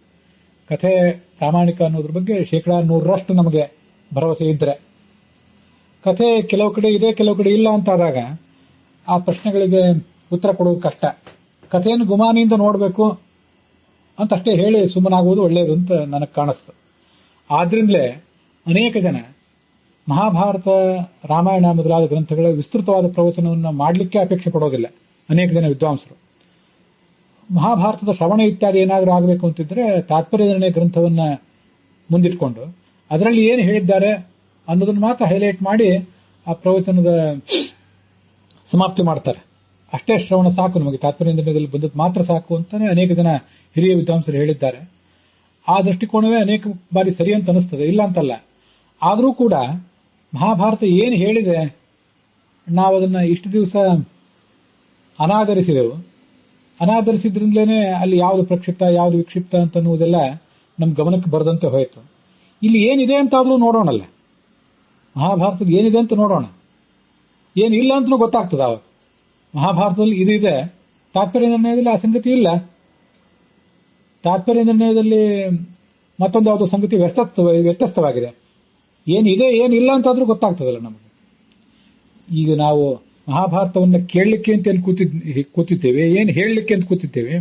ಕಥೆ ಪ್ರಾಮಾಣಿಕ ಅನ್ನೋದ್ರ ಬಗ್ಗೆ 100% ನಮಗೆ ಭರವಸೆ ಇದ್ರೆ, ಕಥೆ ಕೆಲವು ಕಡೆ ಇದೆ ಕೆಲವು ಕಡೆ ಇಲ್ಲ ಅಂತಾದಾಗ ಆ ಪ್ರಶ್ನೆಗಳಿಗೆ ಉತ್ತರ ಕೊಡೋದು ಕಷ್ಟ. ಕಥೆಯನ್ನು ಗುಮಾನಿಯಿಂದ ನೋಡಬೇಕು ಅಂತ ಅಷ್ಟೇ ಹೇಳಿ ಸುಮ್ಮನಾಗುವುದು ಒಳ್ಳೆಯದು ಅಂತ ನನಗೆ ಕಾಣಿಸ್ತು. ಆದ್ರಿಂದಲೇ ಅನೇಕ ಜನ ಮಹಾಭಾರತ, ರಾಮಾಯಣ ಮೊದಲಾದ ಗ್ರಂಥಗಳ ವಿಸ್ತೃತವಾದ ಪ್ರವಚನವನ್ನು ಮಾಡಲಿಕ್ಕೆ ಅಪೇಕ್ಷೆ ಪಡೋದಿಲ್ಲ. ಅನೇಕ ಜನ ವಿದ್ವಾಂಸರು ಮಹಾಭಾರತದ ಶ್ರವಣ ಇತ್ಯಾದಿ ಏನಾದರೂ ಆಗಬೇಕು ಅಂತಿದ್ರೆ ತಾತ್ಪರ್ಯ ನಿರ್ಣಯ ಗ್ರಂಥವನ್ನ ಮುಂದಿಟ್ಕೊಂಡು ಅದರಲ್ಲಿ ಏನು ಹೇಳಿದ್ದಾರೆ ಅನ್ನೋದನ್ನು ಮಾತ್ರ ಹೈಲೈಟ್ ಮಾಡಿ ಆ ಪ್ರವಚನದ ಸಮಾಪ್ತಿ ಮಾಡ್ತಾರೆ. ಅಷ್ಟೇ ಶ್ರವಣ ಸಾಕು, ನಮಗೆ ತಾತ್ಪರ್ಯ ನಿರ್ಣಯದಲ್ಲಿ ಬಂದದ್ದು ಮಾತ್ರ ಸಾಕು ಅಂತಾನೆ ಅನೇಕ ಜನ ಹಿರಿಯ ವಿದ್ವಾಂಸರು ಹೇಳಿದ್ದಾರೆ. ಆ ದೃಷ್ಟಿಕೋನವೇ ಅನೇಕ ಬಾರಿ ಸರಿ ಅಂತ ಅನಿಸ್ತದೆ, ಇಲ್ಲ ಅಂತಲ್ಲ. ಆದರೂ ಕೂಡ ಮಹಾಭಾರತ ಏನು ಹೇಳಿದೆ ನಾವು ಅದನ್ನ ಇಷ್ಟು ದಿವಸ ಅನಾದರಿಸಿದೆವು. ಅನಾದರಿಸಿದ್ರಿಂದಲೇ ಅಲ್ಲಿ ಯಾವುದು ಪ್ರಕ್ಷಿಪ್ತ ಯಾವುದು ವಿಕ್ಷಿಪ್ತ ಅಂತ ಅನ್ನುವುದೆಲ್ಲ ನಮ್ಮ ಗಮನಕ್ಕೆ ಬರದಂತೆ ಹೋಯಿತು. ಇಲ್ಲಿ ಏನಿದೆ ಅಂತಾದ್ರೂ ನೋಡೋಣಲ್ಲ, ಮಹಾಭಾರತದಲ್ಲಿ ಏನಿದೆ ಅಂತ ನೋಡೋಣ. ಏನಿಲ್ಲ ಅಂತಲೂ ಗೊತ್ತಾಗ್ತದ. ಅವಾಗ ಮಹಾಭಾರತದಲ್ಲಿ ಇದು ಇದೆ, ತಾತ್ಪರ್ಯ ನಿರ್ಣಯದಲ್ಲಿ ಆ ಸಂಗತಿ ಇಲ್ಲ. ತಾತ್ಪರ್ಯ ನಿರ್ಣಯದಲ್ಲಿ ಮತ್ತೊಂದು ಯಾವುದೋ ಸಂಗತಿ ವ್ಯತ್ಯಸ್ತವಾಗಿದೆ. ಏನಿದೆ ಏನಿಲ್ಲ ಅಂತಾದ್ರೂ ಗೊತ್ತಾಗ್ತದಲ್ಲ ನಮಗೆ. ಈಗ ನಾವು ಮಹಾಭಾರತವನ್ನು ಕೇಳಲಿಕ್ಕೆ ಅಂತ ಕೂತಿದ್ದೇವೆ, ಏನು ಹೇಳಲಿಕ್ಕೆ ಅಂತ ಕೂತಿದ್ದೇವೆ.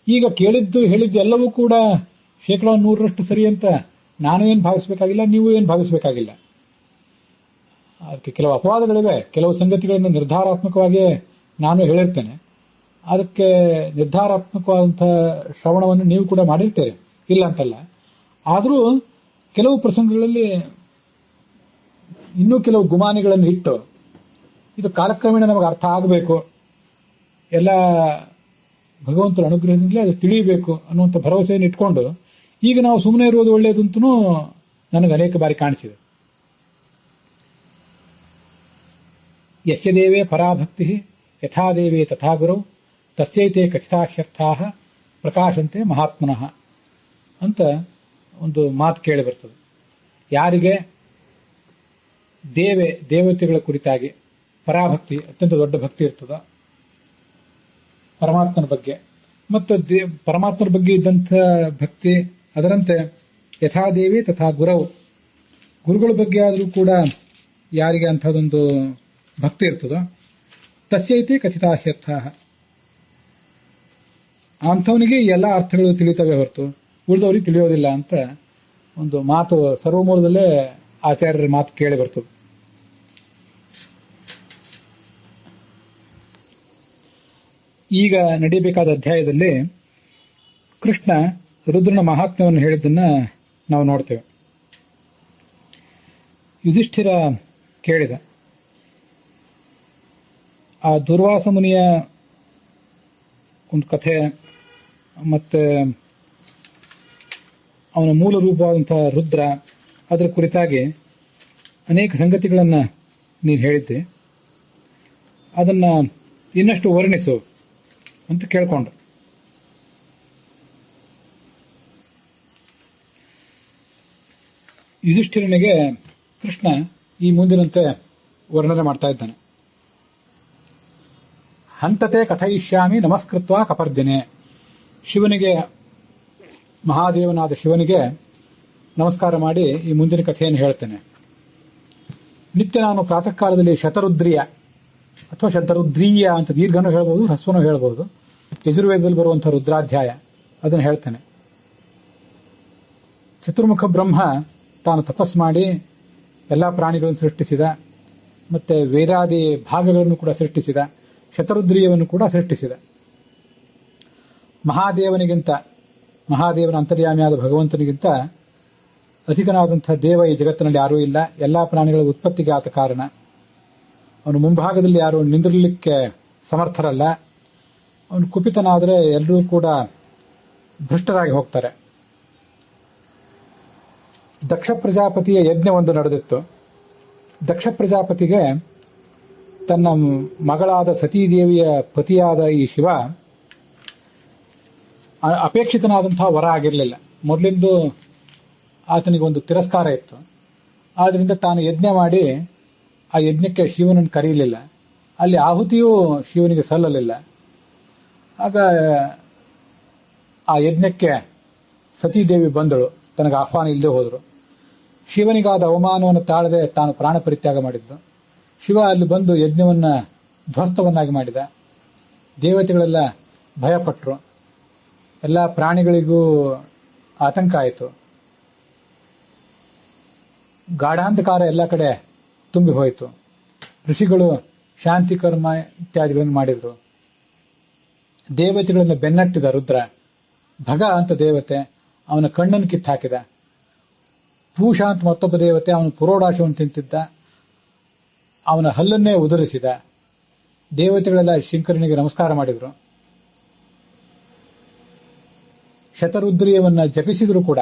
ಈಗ ಕೇಳಿದ್ದು ಹೇಳಿದ್ದು ಎಲ್ಲವೂ ಕೂಡ 100% ಸರಿ ಅಂತ ನಾನು ಏನು ಭಾವಿಸಬೇಕಾಗಿಲ್ಲ, ನೀವು ಏನು ಭಾವಿಸಬೇಕಾಗಿಲ್ಲ. ಅದಕ್ಕೆ ಕೆಲವು ಅಪವಾದಗಳಿವೆ. ಕೆಲವು ಸಂಗತಿಗಳನ್ನು ನಿರ್ಧಾರಾತ್ಮಕವಾಗಿ ನಾನು ಹೇಳಿರ್ತೇನೆ, ಅದಕ್ಕೆ ನಿರ್ಧಾರಾತ್ಮಕವಾದಂತಹ ಶ್ರವಣವನ್ನು ನೀವು ಕೂಡ ಮಾಡಿರ್ತೇವೆ, ಇಲ್ಲ ಅಂತಲ್ಲ. ಆದರೂ ಕೆಲವು ಪ್ರಸಂಗಗಳಲ್ಲಿ ಇನ್ನೂ ಕೆಲವು ಗುಮಾನಿಗಳನ್ನು ಇಟ್ಟು ಇದು ಕಾಲಕ್ರಮೇಣ ನಮಗೆ ಅರ್ಥ ಆಗಬೇಕು, ಎಲ್ಲ ಭಗವಂತನ ಅನುಗ್ರಹದಿಂದಲೇ ಅದು ತಿಳಿಯಬೇಕು ಅನ್ನುವಂಥ ಭರವಸೆಯನ್ನು ಇಟ್ಕೊಂಡು ಈಗ ನಾವು ಸುಮ್ಮನೆ ಇರುವುದು ಒಳ್ಳೆಯದು ಅಂತನೂ ನನಗೆ ಅನೇಕ ಬಾರಿ ಕಾಣಿಸಿದೆ. ಯಸ್ಯ ದೇವೇ ಪರಾಭಕ್ತಿ ಯಥಾ ದೇವೇ ತಥಾ ಗುರೌ ತಸ್ಯೈತೆ ಕಥಿತಾಹ್ಯರ್ಥಾ ಪ್ರಕಾಶಂತೆ ಮಹಾತ್ಮನಃ ಅಂತ ಒಂದು ಮಾತು ಕೇಳಿ ಬರ್ತದೆ. ಯಾರಿಗೆ ದೇವತೆಗಳ ಕುರಿತಾಗಿ ಪರಾಭಕ್ತಿ, ಅತ್ಯಂತ ದೊಡ್ಡ ಭಕ್ತಿ ಇರ್ತದ ಪರಮಾತ್ಮನ ಬಗ್ಗೆ, ಮತ್ತು ಪರಮಾತ್ಮನ ಬಗ್ಗೆ ಇದ್ದಂಥ ಭಕ್ತಿ ಅದರಂತೆ ಯಥಾ ದೇವಿ ತಥಾ ಗುರವು, ಗುರುಗಳ ಬಗ್ಗೆ ಆದರೂ ಕೂಡ ಯಾರಿಗೆ ಅಂಥದ್ದೊಂದು ಭಕ್ತಿ ಇರ್ತದೋ ತಸ್ಯೈತಿ ಕಥಿತಾಹ್ಯರ್ಥ, ಅಂಥವನಿಗೆ ಎಲ್ಲ ಅರ್ಥಗಳು ತಿಳಿತವೆ ಹೊರತು ಉಳಿದವರಿಗೆ ತಿಳಿಯೋದಿಲ್ಲ ಅಂತ ಒಂದು ಮಾತು ಸರ್ವಮೂಲದಲ್ಲೇ ಆಚಾರ್ಯರ ಮಾತು ಕೇಳಿ ಬರ್ತದೆ. ಈಗ ನಡೆಯಬೇಕಾದ ಅಧ್ಯಾಯದಲ್ಲಿ ಕೃಷ್ಣ ರುದ್ರನ ಮಹಾತ್ಮ್ಯವನ್ನು ಹೇಳಿದ್ದನ್ನ ನಾವು ನೋಡ್ತೇವೆ. ಯುಧಿಷ್ಠಿರ ಕೇಳಿದ, ಆ ದುರ್ವಾಸ ಮುನಿಯ ಒಂದು ಕಥೆ ಮತ್ತೆ ಅವನ ಮೂಲ ರೂಪವಾದಂತಹ ರುದ್ರ, ಅದರ ಕುರಿತಾಗಿ ಅನೇಕ ಸಂಗತಿಗಳನ್ನು ನೀನು ಹೇಳಿದ್ದೆ, ಅದನ್ನ ಇನ್ನಷ್ಟು ವರ್ಣಿಸು ಅಂತ ಕೇಳ್ಕೊಂಡ್ರು. ಯುಧಿಷ್ಠಿರನಿಗೆ ಕೃಷ್ಣ ಈ ಮುಂದಿನಂತೆ ವರ್ಣನೆ ಮಾಡ್ತಾ ಇದ್ದಾನೆ. ಹಂತತೆ ಕಥಯಿಷ್ಯಾಮಿ ನಮಸ್ಕೃತ್ವ ಕಪರ್ದಿನೆ. ಶಿವನಿಗೆ, ಮಹಾದೇವನಾದ ಶಿವನಿಗೆ ನಮಸ್ಕಾರ ಮಾಡಿ ಈ ಮುಂದಿನ ಕಥೆಯನ್ನು ಹೇಳ್ತೇನೆ. ನಿತ್ಯ ನಾನು ಪ್ರಾತಃ ಕಾಲದಲ್ಲಿ ಶತರುದ್ರಿಯ ಅಥವಾ ಶತರುದ್ರೀಯ ಅಂತ ದೀರ್ಘನೂ ಹೇಳ್ಬೋದು, ಹ್ರಸ್ವನೂ ಹೇಳ್ಬೋದು, ಯಜುರ್ವೇದದಲ್ಲಿ ಬರುವಂತಹ ರುದ್ರಾಧ್ಯಾಯ ಅದನ್ನು ಹೇಳ್ತೇನೆ. ಚತುರ್ಮುಖ ಬ್ರಹ್ಮ ತಾನು ತಪಸ್ ಮಾಡಿ ಎಲ್ಲಾ ಪ್ರಾಣಿಗಳನ್ನು ಸೃಷ್ಟಿಸಿದ, ಮತ್ತೆ ವೇದಾದಿ ಭಾಗಗಳನ್ನು ಕೂಡ ಸೃಷ್ಟಿಸಿದ, ಶತರುದ್ರೀಯವನ್ನು ಕೂಡ ಸೃಷ್ಟಿಸಿದ. ಮಹಾದೇವನ ಅಂತರ್ಯಾಮಿಯಾದ ಭಗವಂತನಿಗಿಂತ ಅಧಿಕನಾದಂತಹ ದೇವ ಈ ಜಗತ್ತಿನಲ್ಲಿ ಯಾರೂ ಇಲ್ಲ. ಎಲ್ಲಾ ಪ್ರಾಣಿಗಳ ಉತ್ಪತ್ತಿಗೆ ಆತ ಕಾರಣ. ಅವನು ಮುಂಭಾಗದಲ್ಲಿ ಯಾರು ನಿಂದಿರಲಿಕ್ಕೆ ಸಮರ್ಥರಲ್ಲ. ಅವನು ಕುಪಿತನಾದರೆ ಎಲ್ಲರೂ ಕೂಡ ಭ್ರಷ್ಟರಾಗಿ ಹೋಗ್ತಾರೆ. ದಕ್ಷ ಪ್ರಜಾಪತಿಯ ಯಜ್ಞ ಒಂದು ನಡೆದಿತ್ತು. ದಕ್ಷ ಪ್ರಜಾಪತಿಗೆ ತನ್ನ ಮಗಳಾದ ಸತೀದೇವಿಯ ಪತಿಯಾದ ಈ ಶಿವ ಅಪೇಕ್ಷಿತನಾದಂತಹ ವರ ಆಗಿರಲಿಲ್ಲ. ಮೊದಲಿಂದು ಆತನಿಗೆ ಒಂದು ತಿರಸ್ಕಾರ ಇತ್ತು. ಆದ್ರಿಂದ ತಾನು ಯಜ್ಞ ಮಾಡಿ ಆ ಯಜ್ಞಕ್ಕೆ ಶಿವನನ್ನು ಕರೆಯಲಿಲ್ಲ. ಅಲ್ಲಿ ಆಹುತಿಯೂ ಶಿವನಿಗೆ ಸಲ್ಲಲಿಲ್ಲ. ಆಗ ಆ ಯಜ್ಞಕ್ಕೆ ಸತೀದೇವಿ ಬಂದಳು. ತನಗೆ ಆಹ್ವಾನ ಇಲ್ಲದೆ ಹೋದರು. ಶಿವನಿಗಾದ ಅವಮಾನವನ್ನು ತಾಳದೆ ತಾನು ಪ್ರಾಣ ಪರಿತ್ಯಾಗ ಮಾಡಿದ್ದು. ಶಿವ ಅಲ್ಲಿ ಬಂದು ಯಜ್ಞವನ್ನ ಧ್ವಸ್ತವನ್ನಾಗಿ ಮಾಡಿದ. ದೇವತೆಗಳೆಲ್ಲ ಭಯಪಟ್ಟರು. ಎಲ್ಲ ಪ್ರಾಣಿಗಳಿಗೂ ಆತಂಕ ಆಯಿತು. ಗಾಢಾಂಧಕಾರ ಎಲ್ಲ ಕಡೆ ತುಂಬಿ ಹೋಯಿತು. ಋಷಿಗಳು ಶಾಂತಿ ಕರ್ಮ ಇತ್ಯಾದಿಗಳನ್ನು ಮಾಡಿದ್ರು. ದೇವತೆಗಳನ್ನು ಬೆನ್ನಟ್ಟಿದ ರುದ್ರ. ಭಗ ಅಂತ ದೇವತೆ ಅವನ ಕಣ್ಣನ್ನು ಕಿತ್ತಾಕಿದ. ಪೂಷ ಅಂತ ಮತ್ತೊಬ್ಬ ದೇವತೆ ಅವನು ಪುರೋಡಾಶವನ್ನು ತಿಂತಿದ್ದ. ಅವನ ಹಲ್ಲನ್ನೇ ಉದುರಿಸಿದ. ದೇವತೆಗಳೆಲ್ಲ ಶಂಕರನಿಗೆ ನಮಸ್ಕಾರ ಮಾಡಿದ್ರು. ಶತರುದ್ರಿಯವನ್ನ ಜಪಿಸಿದ್ರು ಕೂಡ.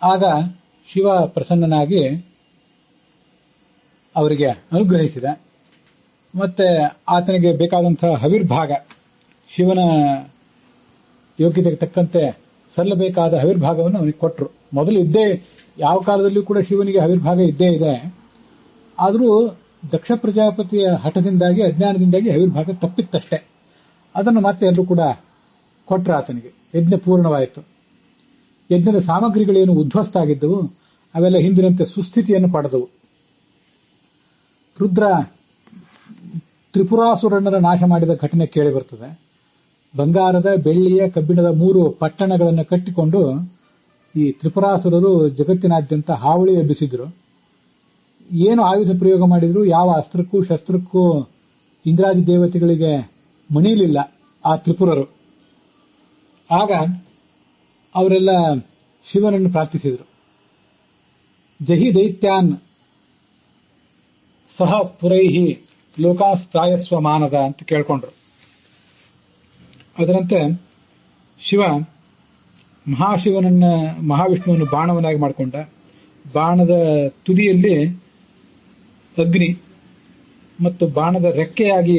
ಆಗ ಶಿವ ಪ್ರಸನ್ನನಾಗಿ ಅವರಿಗೆ ಅನುಗ್ರಹಿಸಿದ. ಮತ್ತೆ ಆತನಿಗೆ ಬೇಕಾದಂತಹ ಹವಿರ್ಭಾಗ, ಶಿವನ ಯೋಗ್ಯತೆಗೆ ತಕ್ಕಂತೆ ಸಲ್ಲಬೇಕಾದ ಹವಿರ್ಭಾಗವನ್ನು ಅವನಿಗೆ ಕೊಟ್ಟರು. ಮೊದಲು ಯಾವ ಕಾಲದಲ್ಲೂ ಕೂಡ ಶಿವನಿಗೆ ಹವಿರ್ಭಾಗ ಇದ್ದೇ ಇದೆ. ಆದರೂ ದಕ್ಷ ಪ್ರಜಾಪತಿಯ ಹಠದಿಂದಾಗಿ, ಅಜ್ಞಾನದಿಂದಾಗಿ ಹವಿರ್ಭಾಗ ತಪ್ಪಿತ್ತಷ್ಟೇ. ಅದನ್ನು ಮತ್ತೆ ಎಲ್ಲರೂ ಕೂಡ ಕೊಟ್ಟರು ಆತನಿಗೆ. ಯಜ್ಞ ಪೂರ್ಣವಾಯಿತು. ಯಜ್ಞದ ಸಾಮಗ್ರಿಗಳೇನು ಉದ್ಧ್ವಸ್ತ ಆಗಿದ್ದವು ಅವೆಲ್ಲ ಹಿಂದಿನಂತೆ ಸುಸ್ಥಿತಿಯನ್ನು ಪಡೆದವು. ರುದ್ರ ತ್ರಿಪುರಾಸುರಣ್ಣರ ನಾಶ ಮಾಡಿದ ಘಟನೆ ಕೇಳಿ ಬರ್ತದೆ. ಬಂಗಾರದ, ಬೆಳ್ಳಿಯ, ಕಬ್ಬಿಣದ 3 ಪಟ್ಟಣಗಳನ್ನು ಕಟ್ಟಿಕೊಂಡು ಈ ತ್ರಿಪುರಾಸುರರು ಜಗತ್ತಿನಾದ್ಯಂತ ಹಾವಳಿ ಎಬ್ಬಿಸಿದ್ರು. ಏನು ಆಯುಧ ಪ್ರಯೋಗ ಮಾಡಿದ್ರು, ಯಾವ ಅಸ್ತ್ರಕ್ಕೂ ಶಸ್ತ್ರಕ್ಕೂ ಇಂದ್ರಾದಿ ದೇವತೆಗಳಿಗೆ ಮಣಿಯಲಿಲ್ಲ ಆ ತ್ರಿಪುರರು. ಆಗ ಅವರೆಲ್ಲ ಶಿವನನ್ನು ಪ್ರಾರ್ಥಿಸಿದರು. ಜಹಿ ದೈತ್ಯಾನ್ ಸಹ ಪುರೈಹಿ ಲೋಕಾಸ್ತ್ರಾಯಸ್ವ ಮಾನದ ಅಂತ ಕೇಳ್ಕೊಂಡ್ರು. ಅದರಂತೆ ಶಿವ ಮಹಾವಿಷ್ಣುವನ್ನು ಬಾಣವನ್ನಾಗಿ ಮಾಡಿಕೊಂಡ. ಬಾಣದ ತುದಿಯಲ್ಲಿ ಅಗ್ನಿ ಮತ್ತು ಬಾಣದ ರೆಕ್ಕೆಯಾಗಿ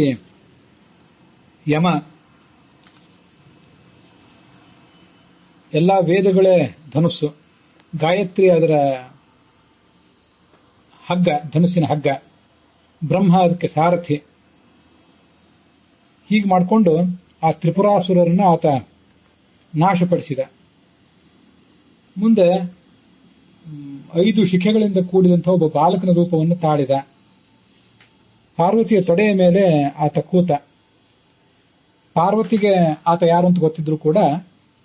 ಯಮ, ಎಲ್ಲಾ ವೇದಗಳೇ ಧನುಸ್ಸು, ಗಾಯತ್ರಿ ಅದರ ಹಗ್ಗ, ಧನುಸ್ಸಿನ ಹಗ್ಗ, ಬ್ರಹ್ಮ ಅದಕ್ಕೆ ಸಾರಥಿ. ಹೀಗೆ ಮಾಡಿಕೊಂಡು ಆ ತ್ರಿಪುರಾಸುರರನ್ನು ಆತ ನಾಶಪಡಿಸಿದ. ಮುಂದೆ 5 ಶಿಖೆಗಳಿಂದ ಕೂಡಿದಂತಹ ಒಬ್ಬ ಬಾಲಕನ ರೂಪವನ್ನು ತಾಳಿದ. ಪಾರ್ವತಿಯ ತೊಡೆಯ ಮೇಲೆ ಆತ ಕೂತ. ಪಾರ್ವತಿಗೆ ಆತ ಯಾರು ಅಂತ ಗೊತ್ತಿದ್ರು ಕೂಡ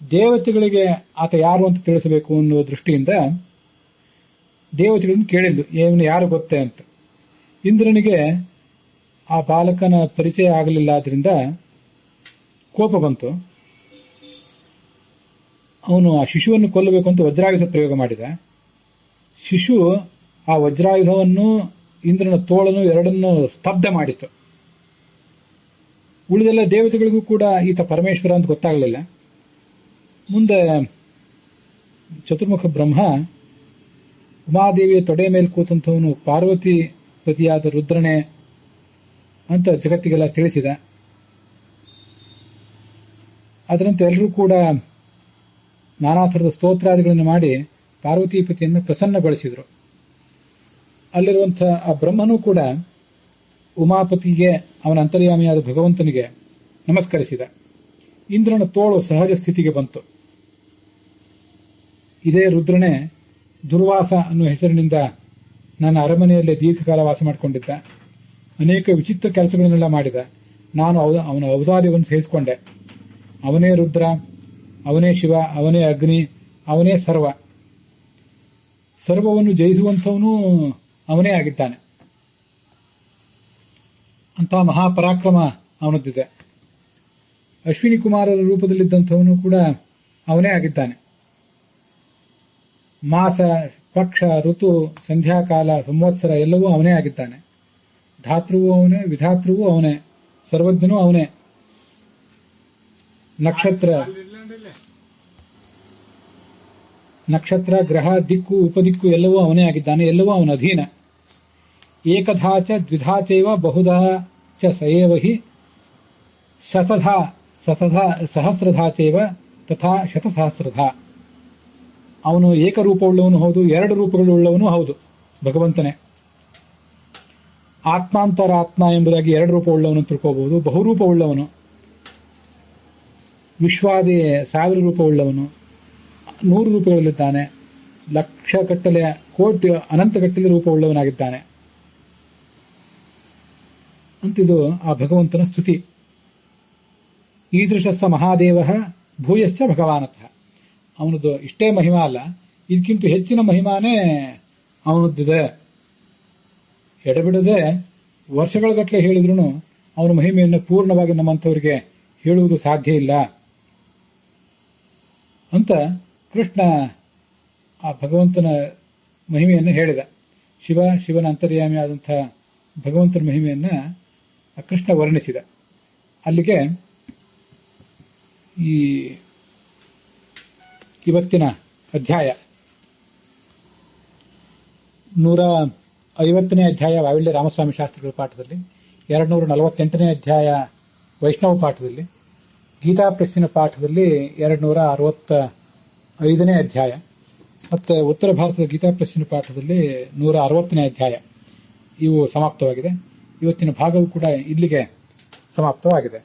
ದೇವತೆಗಳಿಗೆ ಆತ ಯಾರು ಅಂತ ತಿಳಿಸಬೇಕು ಅನ್ನುವ ದೃಷ್ಟಿಯಿಂದ ದೇವತೆಗಳನ್ನು ಕೇಳಿದ್ದು, ಇವನು ಯಾರು ಗೊತ್ತೇ ಅಂತ. ಇಂದ್ರನಿಗೆ ಆ ಬಾಲಕನ ಪರಿಚಯ ಆಗಲಿಲ್ಲ. ಆದ್ರಿಂದ ಕೋಪ ಬಂತು. ಅವನು ಆ ಶಿಶುವನ್ನು ಕೊಲ್ಲಬೇಕು ಅಂತ ವಜ್ರಾಯುಧ ಪ್ರಯೋಗ ಮಾಡಿದ. ಶಿಶು ಆ ವಜ್ರಾಯುಧವನ್ನು, ಇಂದ್ರನ ತೋಳನ್ನು ಎರಡನ್ನೂ ಸ್ತಬ್ಧ ಮಾಡಿತು. ಉಳಿದೆಲ್ಲ ದೇವತೆಗಳಿಗೂ ಕೂಡ ಈತ ಪರಮೇಶ್ವರ ಅಂತ ಗೊತ್ತಾಗಲಿಲ್ಲ. ಮುಂದೆ ಚತುರ್ಮುಖ ಬ್ರಹ್ಮ ಉಮಾದೇವಿಯ ತೊಡೆ ಮೇಲೆ ಕೂತಂಥವನು ಪಾರ್ವತಿ ಪತಿಯಾದ ರುದ್ರನೇ ಅಂತ ಜಗತ್ತಿಗೆಲ್ಲ ತಿಳಿಸಿದ. ಅದರಂತೆ ಎಲ್ಲರೂ ಕೂಡ ನಾನಾ ಥರದ ಸ್ತೋತ್ರಾದಿಗಳನ್ನು ಮಾಡಿ ಪಾರ್ವತೀಪತಿಯನ್ನು ಪ್ರಸನ್ನಗೊಳಿಸಿದರು. ಅಲ್ಲಿರುವಂತಹ ಆ ಬ್ರಹ್ಮನೂ ಕೂಡ ಉಮಾಪತಿಗೆ, ಅವನ ಅಂತರ್ಯಾಮಿಯಾದ ಭಗವಂತನಿಗೆ ನಮಸ್ಕರಿಸಿದ. ಇಂದ್ರನ ತೋಳು ಸಹಜ ಸ್ಥಿತಿಗೆ ಬಂತು. ಇದೇ ರುದ್ರನೇ ದುರ್ವಾಸ ಅನ್ನುವ ಹೆಸರಿನಿಂದ ನನ್ನ ಅರಮನೆಯಲ್ಲೇ ದೀರ್ಘಕಾಲ ವಾಸ ಮಾಡಿಕೊಂಡಿದ್ದ. ಅನೇಕ ವಿಚಿತ್ರ ಕೆಲಸಗಳನ್ನೆಲ್ಲ ಮಾಡಿದ. ನಾನು ಅವನ ಔದಾರ್ಯವನ್ನು ಸಹಿಸಿಕೊಂಡೆ. ಅವನೇ ರುದ್ರ, ಅವನೇ ಶಿವ, ಅವನೇ ಅಗ್ನಿ, ಅವನೇ ಸರ್ವ. ಸರ್ವವನ್ನು ಜಯಿಸುವಂಥವನು ಅವನೇ ಆಗಿದ್ದಾನೆ. ಅಂತಹ ಮಹಾಪರಾಕ್ರಮ ಅವನದ್ದಿದೆ. ಅಶ್ವಿನಿ ಕುಮಾರರ ರೂಪದಲ್ಲಿದ್ದಂಥವನು ಕೂಡ ಅವನೇ ಆಗಿದ್ದಾನೆ. ಮಾಸ, ಪಕ್ಷ, ಋತು, ಸಂಧ್ಯಾಕಾಲ, ಸಂವತ್ಸರ ಎಲ್ಲವೂ ಅವನೇ ಆಗಿದ್ದಾನೆ. ಧಾತೃವೂ ಅವನೇ, ವಿಧಾತೃವೂ ಅವನೇ, ಸರ್ವಜ್ಞನೂ ಅವನೇ. ನಕ್ಷತ್ರ, ಗ್ರಹ, ದಿಕ್ಕು, ಉಪದಿಕ್ಕು ಎಲ್ಲವೂ ಅವನೇ ಆಗಿದ್ದಾನೆ. ಎಲ್ಲವೂ ಅವನ ಅಧೀನ. ಏಕಧಾ ಚ ದ್ವಿಧಾ ಚೈವ ಬಹುಧಾ ಚ ಸಯೇವ ಹಿ ಶತಧಾ ಸಹಸ್ರಧಾ ಚೈವ ತಥಾ ಶತಸಹಸ್ರಧಾ. ಅವನು ಏಕರೂಪವುಳ್ಳವನು ಹೌದು, ಎರಡು ರೂಪಗಳುಳ್ಳವನು ಹೌದು, ಭಗವಂತನೇ. ಆತ್ಮಾಂತರಾತ್ಮ ಎಂಬುದಾಗಿ ಎರಡು ರೂಪವುಳ್ಳವನು ತಿಳ್ಕೋಬಹುದು. ಬಹುರೂಪವುಳ್ಳವನು, ವಿಶ್ವಾದಿ 1000 ರೂಪವುಳ್ಳವನು, 100 ರೂಪಗಳಲ್ಲಿದ್ದಾನೆ. ಲಕ್ಷ ಕಟ್ಟಲೆ, ಕೋಟಿ, ಅನಂತಗಟ್ಟಲೆ ರೂಪವುಳ್ಳವನಾಗಿದ್ದಾನೆ ಅಂತಿದು ಆ ಭಗವಂತನ ಸ್ತುತಿ. ಈದೃಶಸ್ಸ ಮಹಾದೇವ ಭೂಯಶ್ಚ ಭಗವಾನತಃ. ಅವನದು ಇಷ್ಟೇ ಮಹಿಮಾ ಅಲ್ಲ, ಇದಕ್ಕಿಂತ ಹೆಚ್ಚಿನ ಮಹಿಮಾನೇ ಅವನದ್ದಿದೆ. ಎಡಬಿಡದೆ ವರ್ಷಗಳ ಗಟ್ಟಲೆ ಹೇಳಿದ್ರು ಅವನ ಮಹಿಮೆಯನ್ನು ಪೂರ್ಣವಾಗಿ ನಮ್ಮಂಥವರಿಗೆ ಹೇಳುವುದು ಸಾಧ್ಯ ಇಲ್ಲ ಅಂತ ಕೃಷ್ಣ ಆ ಭಗವಂತನ ಮಹಿಮೆಯನ್ನು ಹೇಳಿದ. ಶಿವನ ಅಂತರ್ಯಾಮಿ ಆದಂತಹ ಭಗವಂತನ ಮಹಿಮೆಯನ್ನ ಕೃಷ್ಣ ವರ್ಣಿಸಿದ. ಅಲ್ಲಿಗೆ ಈ ಇವತ್ತಿನ ಅಧ್ಯಾಯ 150ನೇ ಅಧ್ಯಾಯ ವಾವಿಲ್ಯ ರಾಮಸ್ವಾಮಿ ಶಾಸ್ತ್ರಿಗಳ ಪಾಠದಲ್ಲಿ, 248ನೇ ಅಧ್ಯಾಯ ವೈಷ್ಣವ ಪಾಠದಲ್ಲಿ, ಗೀತಾ ಪ್ರೆಸ್ಸಿನ ಪಾಠದಲ್ಲಿ 265ನೇ ಅಧ್ಯಾಯ, ಮತ್ತೆ ಉತ್ತರ ಭಾರತದ ಗೀತಾ ಪ್ರೆಸ್ಸಿನ ಪಾಠದಲ್ಲಿ 160ನೇ ಅಧ್ಯಾಯ ಇವು ಸಮಾಪ್ತವಾಗಿದೆ. ಇವತ್ತಿನ ಭಾಗವು ಕೂಡ ಇಲ್ಲಿಗೆ ಸಮಾಪ್ತವಾಗಿದೆ.